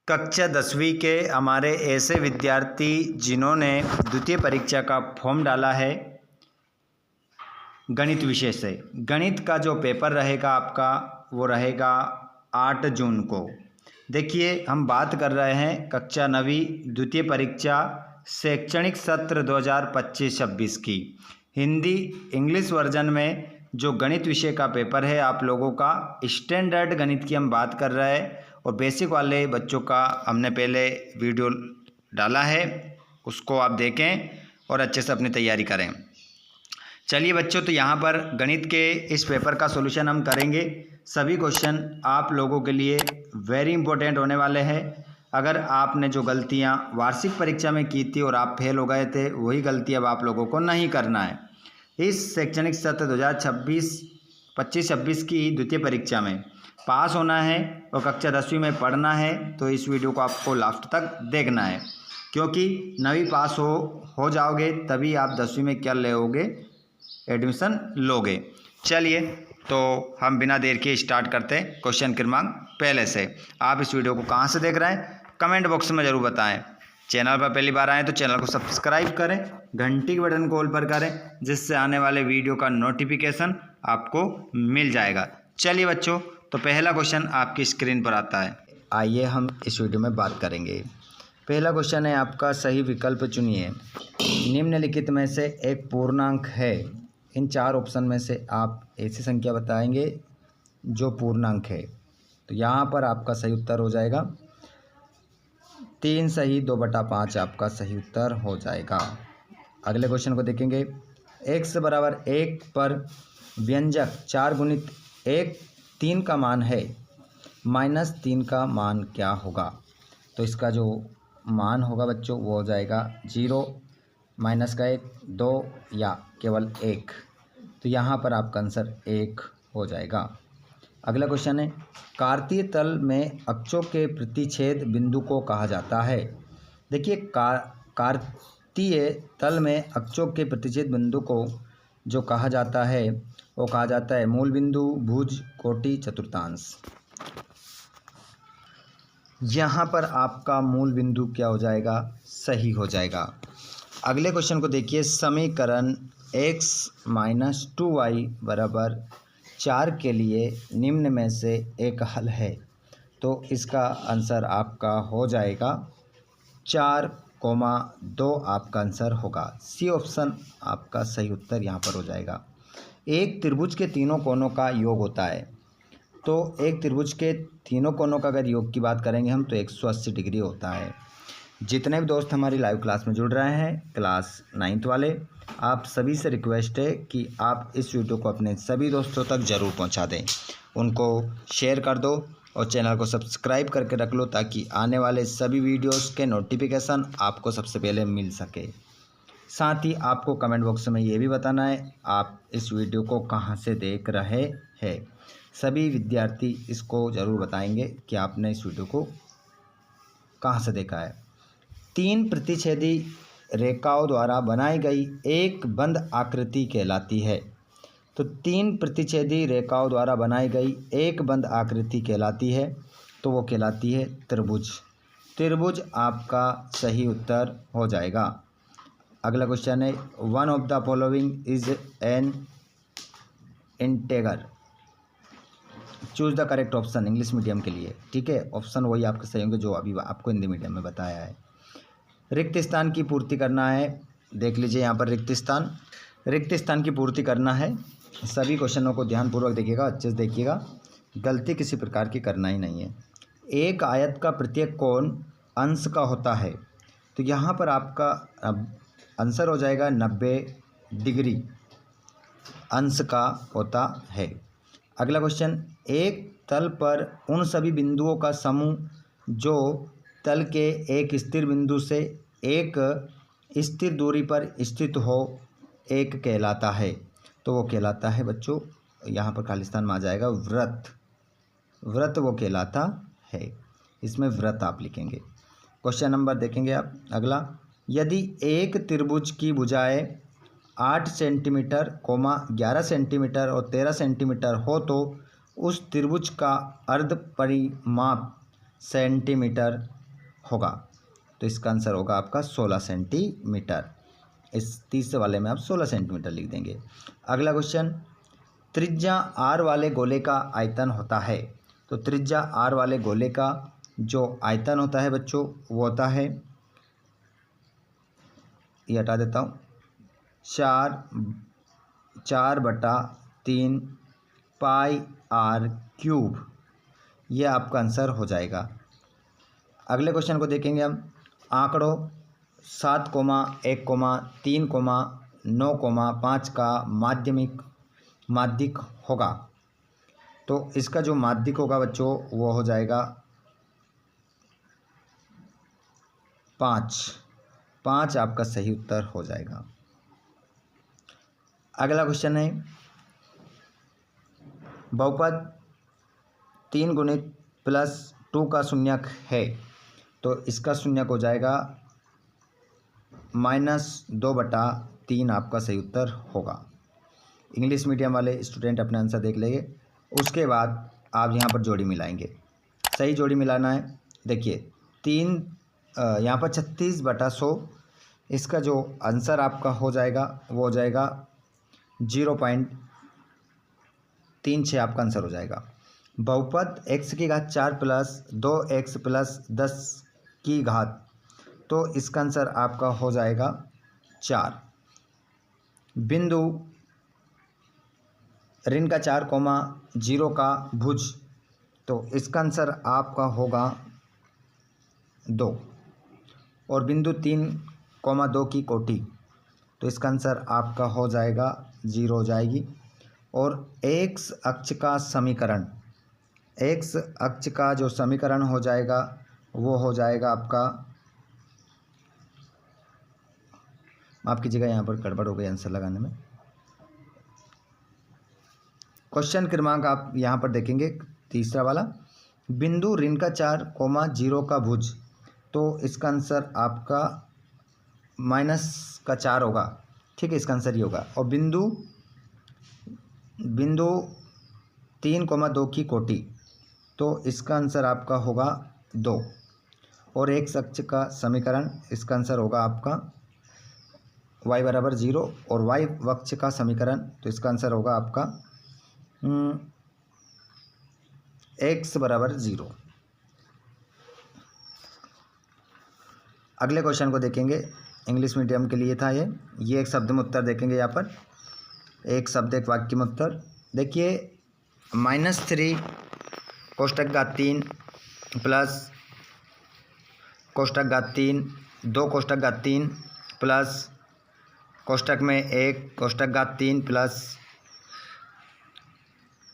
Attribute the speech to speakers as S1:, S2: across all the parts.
S1: कक्षा 10वीं के हमारे ऐसे विद्यार्थी जिन्होंने द्वितीय परीक्षा का फॉर्म डाला है गणित विषय से। गणित का जो पेपर रहेगा आपका वो रहेगा 8 जून को। देखिए, हम बात कर रहे हैं कक्षा 9वीं द्वितीय परीक्षा शैक्षणिक सत्र 2025-26 की हिंदी इंग्लिश वर्जन में जो गणित विषय का पेपर है आप लोगों का स्टैंडर्ड गणित की हम बात कर रहे हैं और बेसिक वाले बच्चों का हमने पहले वीडियो डाला है, उसको आप देखें और अच्छे से अपनी तैयारी करें। चलिए बच्चों, तो यहाँ पर गणित के इस पेपर का सॉल्यूशन हम करेंगे। सभी क्वेश्चन आप लोगों के लिए वेरी इंपॉर्टेंट होने वाले हैं। अगर आपने जो गलतियाँ वार्षिक परीक्षा में की थी और आप फेल हो गए थे, वही गलती अब आप लोगों को नहीं करना है। इस शैक्षणिक सत्र 2025-26 की द्वितीय परीक्षा में पास होना है और कक्षा 10वीं में पढ़ना है, तो इस वीडियो को आपको लास्ट तक देखना है, क्योंकि 9वीं पास हो जाओगे तभी आप 10वीं में क्या लोगे, एडमिशन लोगे। चलिए, तो हम बिना देर के स्टार्ट करते हैं क्वेश्चन क्रमांक पहले से। आप इस वीडियो को कहाँ से देख रहे हैं कमेंट बॉक्स में ज़रूर बताएं। चैनल पर पहली बार आए तो चैनल को सब्सक्राइब करें, घंटी के बटन को ऑल पर करें, जिससे आने वाले वीडियो का नोटिफिकेशन आपको मिल जाएगा। चलिए बच्चों, तो पहला क्वेश्चन आपकी स्क्रीन पर आता है। आइए हम इस वीडियो में बात करेंगे। पहला क्वेश्चन है आपका, सही विकल्प चुनिए। निम्नलिखित में से एक पूर्णांक है। इन 4 ऑप्शन में से आप ऐसी संख्या बताएंगे जो पूर्णांक है। तो यहाँ पर आपका सही उत्तर हो जाएगा 3 सही, 2/5 आपका सही उत्तर हो जाएगा। अगले क्वेश्चन को देखेंगे। x बराबर 1 पर व्यंजक 4 गुणित 1 3 का मान है, -3 का मान क्या होगा? तो इसका जो मान होगा बच्चों वो हो जाएगा 0, माइनस का 1, 2 या केवल 1। तो यहाँ पर आपका आंसर 1 हो जाएगा। अगला क्वेश्चन है, कार्तीय तल में अक्षों के प्रतिच्छेद बिंदु को कहा जाता है। देखिए, कार्तीय तल में अक्षों के प्रतिच्छेद बिंदु को जो कहा जाता है वो कहा जाता है मूल बिंदु, भुज, कोटि, चतुर्थांश। यहाँ पर आपका मूल बिंदु क्या हो जाएगा, सही हो जाएगा। अगले क्वेश्चन को देखिए। समीकरण x - 2y बराबर 4 के लिए निम्न में से एक हल है। तो इसका आंसर आपका हो जाएगा 4,2 आपका आंसर होगा। सी ऑप्शन आपका सही उत्तर यहाँ पर हो जाएगा। एक त्रिभुज के तीनों कोनों का योग होता है। तो एक त्रिभुज के तीनों कोनों का अगर योग की बात करेंगे हम तो 180 डिग्री होता है। जितने भी दोस्त हमारी लाइव क्लास में जुड़ रहे हैं, क्लास 9th वाले, आप सभी से रिक्वेस्ट है कि आप इस वीडियो को अपने सभी दोस्तों तक ज़रूर पहुंचा दें, उनको शेयर कर दो और चैनल को सब्सक्राइब करके रख लो ताकि आने वाले सभी वीडियोस के नोटिफिकेशन आपको सबसे पहले मिल सके। साथ ही आपको कमेंट बॉक्स में ये भी बताना है आप इस वीडियो को कहाँ से देख रहे हैं। सभी विद्यार्थी इसको ज़रूर बताएंगे कि आपने इस वीडियो को कहाँ से देखा है। 3 प्रतिच्छेदी रेखाओं द्वारा बनाई गई एक बंद आकृति कहलाती है। तो 3 प्रतिच्छेदी रेखाओं द्वारा बनाई गई एक बंद आकृति कहलाती है, तो वो कहलाती है त्रिभुज। त्रिभुज आपका सही उत्तर हो जाएगा। अगला क्वेश्चन है, one of the following is an integer, choose the correct option English medium के लिए। ठीक है, ऑप्शन वही आपके सही होंगे जो अभी आपको हिंदी मीडियम में बताया है। रिक्त स्थान की पूर्ति करना है। देख लीजिए, यहाँ पर रिक्त स्थान की पूर्ति करना है। सभी क्वेश्चनों को ध्यानपूर्वक देखिएगा, अच्छे से देखिएगा, गलती किसी प्रकार की करना ही नहीं है। एक आयत का प्रत्येक कोण अंश का होता है। तो यहाँ पर आपका आंसर हो जाएगा 90 डिग्री अंश का होता है। अगला क्वेश्चन, एक तल पर उन सभी बिंदुओं का समूह जो तल के एक स्थिर बिंदु से एक स्थिर दूरी पर स्थित हो एक कहलाता है। तो वो कहलाता है बच्चों, यहाँ पर खालिस्तान में आ जाएगा वृत्त। वृत्त वो कहलाता है, इसमें वृत्त आप लिखेंगे। क्वेश्चन नंबर देखेंगे आप अगला, यदि एक त्रिभुज की भुजाएं 8 सेंटीमीटर, 11 सेंटीमीटर और 13 सेंटीमीटर हो तो उस त्रिभुज का अर्ध परिमाप सेंटीमीटर होगा। तो इसका आंसर होगा आपका 16 सेंटीमीटर। इस तीसरे वाले में आप 16 सेंटीमीटर लिख देंगे। अगला क्वेश्चन, त्रिज्या आर वाले गोले का आयतन होता है। तो त्रिज्या आर वाले गोले का जो आयतन होता है बच्चों वो होता है, ये हटा देता हूँ, 4/3 पाई आर क्यूब। ये आपका आंसर हो जाएगा। अगले क्वेश्चन को देखेंगे हम। आंकड़ों 7,1,3,9,5 का माध्यिक होगा। तो इसका जो माध्यिक होगा बच्चों वो हो जाएगा 5 आपका सही उत्तर हो जाएगा। अगला क्वेश्चन है, बहुपद 3 गुणित +2 का शून्यक है। तो इसका शून्यक हो जाएगा -2/3 आपका सही उत्तर होगा। इंग्लिश मीडियम वाले स्टूडेंट अपने आंसर देख लेंगे। उसके बाद आप यहाँ पर जोड़ी मिलाएंगे। सही जोड़ी मिलाना है। देखिए 3 यहाँ पर 36/100, इसका जो आंसर आपका हो जाएगा वो हो जाएगा 0.36 आपका आंसर हो जाएगा। बहुपद x की घात 4 + 2x + 10 की घात, तो इसका आंसर आपका हो जाएगा 4। बिंदु ऋण का 4, 0 का भुज, तो इसका आंसर आपका होगा 2। और बिंदु 3, 2 की कोटि, तो इसका आंसर आपका हो जाएगा 0 हो जाएगी। और x अक्ष का समीकरण, x अक्ष का जो समीकरण हो जाएगा वो हो जाएगा आपका, माफ़ कीजिएगा यहाँ पर गड़बड़ हो गई आंसर लगाने में। क्वेश्चन क्रमांक आप यहाँ पर देखेंगे तीसरा वाला, बिंदु ऋण का 4, 0 का भुज, तो इसका आंसर आपका -4 होगा। ठीक है, इसका आंसर ये होगा। और बिंदु 3, 2 की कोटि, तो इसका आंसर आपका होगा 2। और x अक्ष का समीकरण, इसका आंसर होगा आपका y = 0। और y अक्ष का समीकरण, तो इसका आंसर होगा आपका x = 0। अगले क्वेश्चन को देखेंगे। इंग्लिश मीडियम के लिए था ये एक शब्द में उत्तर देखेंगे। यहाँ पर एक शब्द एक वाक्य में उत्तर देखिए। -3 कोष्टक घात 3 प्लस कोष्टक घात 3, 2 कोष्टक घात 3 प्लस कोष्टक में 1 कोष्टक घात 3 प्लस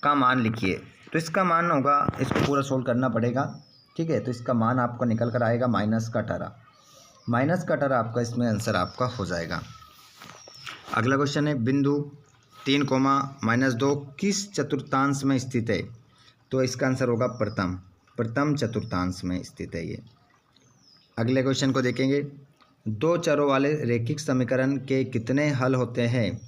S1: का मान लिखिए। तो इसका मान होगा, इसको पूरा सोल्व करना पड़ेगा। ठीक है, तो इसका मान आपको निकल कर आएगा -18। -18 आपका इसमें आंसर आपका हो जाएगा। अगला क्वेश्चन है, बिंदु 3, -2 किस चतुर्थांश में स्थित है। तो इसका आंसर होगा प्रथम चतुर्थांश में स्थित है ये। अगले क्वेश्चन को देखेंगे। 2 चरों वाले रैखिक समीकरण के कितने हल होते हैं।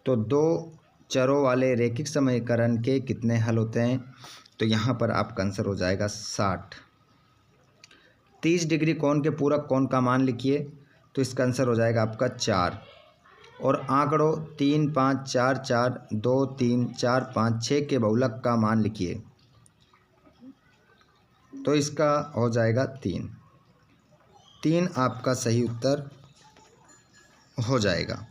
S1: तो 2 चरों वाले रैखिक समीकरण के कितने हल होते हैं। तो यहाँ पर आपका आंसर हो जाएगा 60। 30 डिग्री कोण के पूरक कोण का मान लिखिए। तो इसका आंसर हो जाएगा आपका 4। और आंकड़ों 3, 5, 4, 4, 2, 3, 4, 5, 6 के बहुलक का मान लिखिए। तो इसका हो जाएगा 3 आपका सही उत्तर हो जाएगा।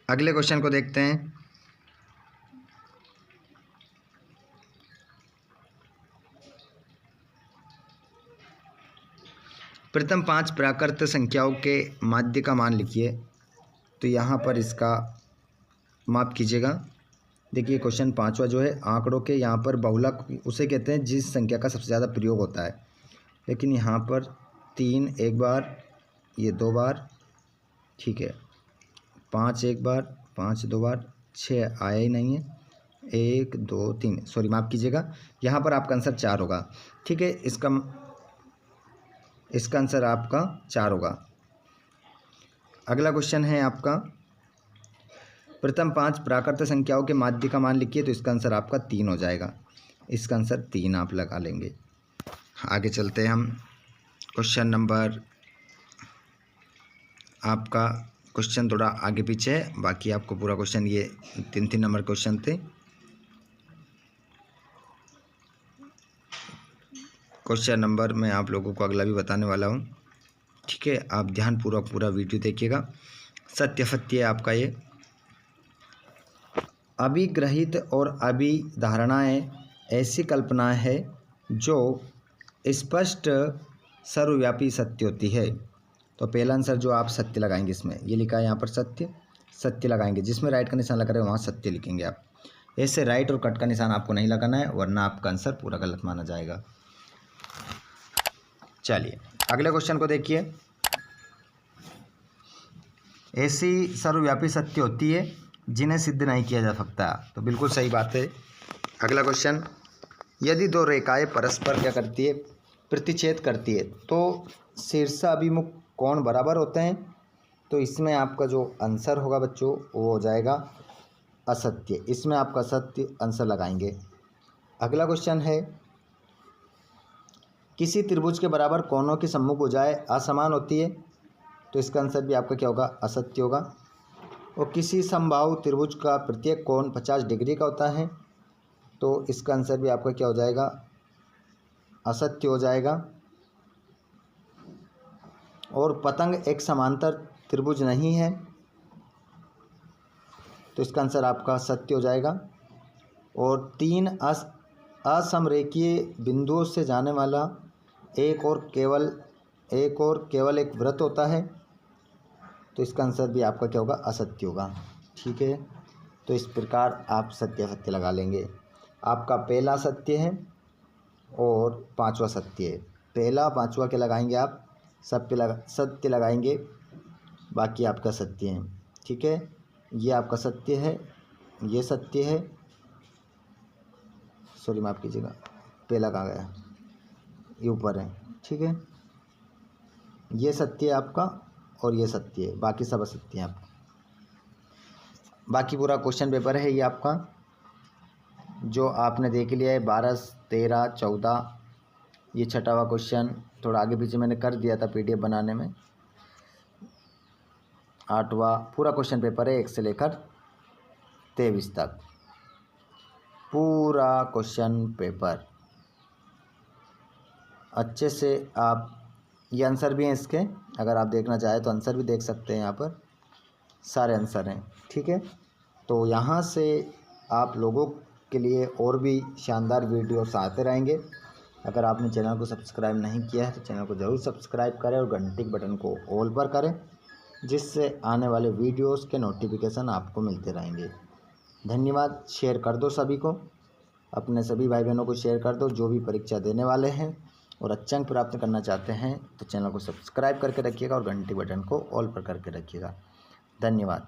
S1: अगले क्वेश्चन को देखते हैं। प्रथम 5 प्राकृत संख्याओं के माध्य का मान लिखिए। तो यहाँ पर इसका माफ़ कीजिएगा। देखिए क्वेश्चन 5वां जो है, आंकड़ों के यहाँ पर बहुलक उसे कहते हैं जिस संख्या का सबसे ज़्यादा प्रयोग होता है। लेकिन यहाँ पर 3 एक बार, ये 2 बार, ठीक है, 5 एक बार, 5 2 बार, 6 आया ही नहीं है, 1 2 3, सॉरी माफ़ कीजिएगा, यहाँ पर आपका आंसर 4 होगा। ठीक है, इसका आंसर आपका 4 होगा। अगला क्वेश्चन है आपका, प्रथम 5 प्राकृत संख्याओं के माध्य का मान लिखिए। तो इसका आंसर आपका 3 हो जाएगा। इसका आंसर 3 आप लगा लेंगे। आगे चलते हैं हम। क्वेश्चन नंबर, आपका क्वेश्चन थोड़ा आगे पीछे है, बाकी आपको पूरा क्वेश्चन, ये 3 नंबर क्वेश्चन थे। क्वेश्चन नंबर मैं आप लोगों को अगला भी बताने वाला हूँ, ठीक है। आप ध्यानपूर्वक पूरा वीडियो देखिएगा। सत्य सत्य है आपका ये। अभिग्रहित और अभिधारणाएं ऐसी कल्पनाएं है जो स्पष्ट सर्वव्यापी सत्य होती है। तो पहला आंसर जो आप सत्य लगाएंगे, इसमें ये लिखा है यहाँ पर सत्य, सत्य लगाएंगे। जिसमें राइट का निशान लगा रहे वहाँ सत्य लिखेंगे आप। ऐसे राइट और कट का निशान आपको नहीं लगाना है, वरना आपका आंसर पूरा गलत माना जाएगा। चलिए अगले क्वेश्चन को देखिए। ऐसी सर्वव्यापी सत्य होती है जिन्हें सिद्ध नहीं किया जा सकता। तो बिल्कुल सही बात है। अगला क्वेश्चन, यदि दो रेखाएं परस्पर क्या करती है, प्रतिच्छेद करती है, तो शीर्षाभिमुख कोण बराबर होते हैं। तो इसमें आपका जो आंसर होगा बच्चों वो हो जाएगा असत्य। इसमें आपका सत्य आंसर लगाएंगे। अगला क्वेश्चन है, किसी त्रिभुज के बराबर कोणों की सम्मुख भुजाएं असमान होती है। तो इसका आंसर भी आपका क्या होगा, असत्य होगा। और किसी समबाहु त्रिभुज का प्रत्येक कोण 50 डिग्री का होता है। तो इसका आंसर भी आपका क्या हो जाएगा, असत्य हो जाएगा। और पतंग एक समांतर त्रिभुज नहीं है। तो इसका आंसर आपका सत्य हो जाएगा। और 3 असमरेखीय बिंदुओं से जाने वाला एक और केवल एक वृत्त होता है। तो इसका आंसर भी आपका क्या होगा, असत्य होगा, ठीक है। तो इस प्रकार आप सत्य सत्य लगा लेंगे। आपका पहला सत्य है और पांचवा सत्य है। पहला पांचवा क्या लगाएंगे आप, सत्य लगाएंगे, बाकी आपका सत्य है, ठीक है। ये आपका सत्य है, ये सत्य है, सॉरी माफ़ कीजिएगा, पहला कहाँ गया, ये ऊपर है, ठीक है। ये सत्य है आपका और ये सत्य है, बाकी सब असत्य है आपका। बाकी पूरा क्वेश्चन पेपर है ये आपका, जो आपने देख लिया है। 12, 13, 14, ये छठावा क्वेश्चन थोड़ा आगे पीछे मैंने कर दिया था PDF बनाने में। 8वां पूरा क्वेश्चन पेपर है 1 से लेकर 23 तक, पूरा क्वेश्चन पेपर अच्छे से आप, ये आंसर भी हैं इसके, अगर आप देखना चाहें तो आंसर भी देख सकते हैं। यहाँ पर सारे आंसर हैं, ठीक है। तो यहाँ से आप लोगों के लिए और भी शानदार वीडियोस आते रहेंगे। अगर आपने चैनल को सब्सक्राइब नहीं किया है तो चैनल को ज़रूर सब्सक्राइब करें और घंटी के बटन को ऑल पर करें, जिससे आने वाले वीडियोस के नोटिफिकेशन आपको मिलते रहेंगे। धन्यवाद। शेयर कर दो सभी को, अपने सभी भाई बहनों को शेयर कर दो जो भी परीक्षा देने वाले हैं और अच्छे अंक प्राप्त करना चाहते हैं। तो चैनल को सब्सक्राइब करके रखिएगा और घंटी बटन को ऑल पर करके रखिएगा। धन्यवाद।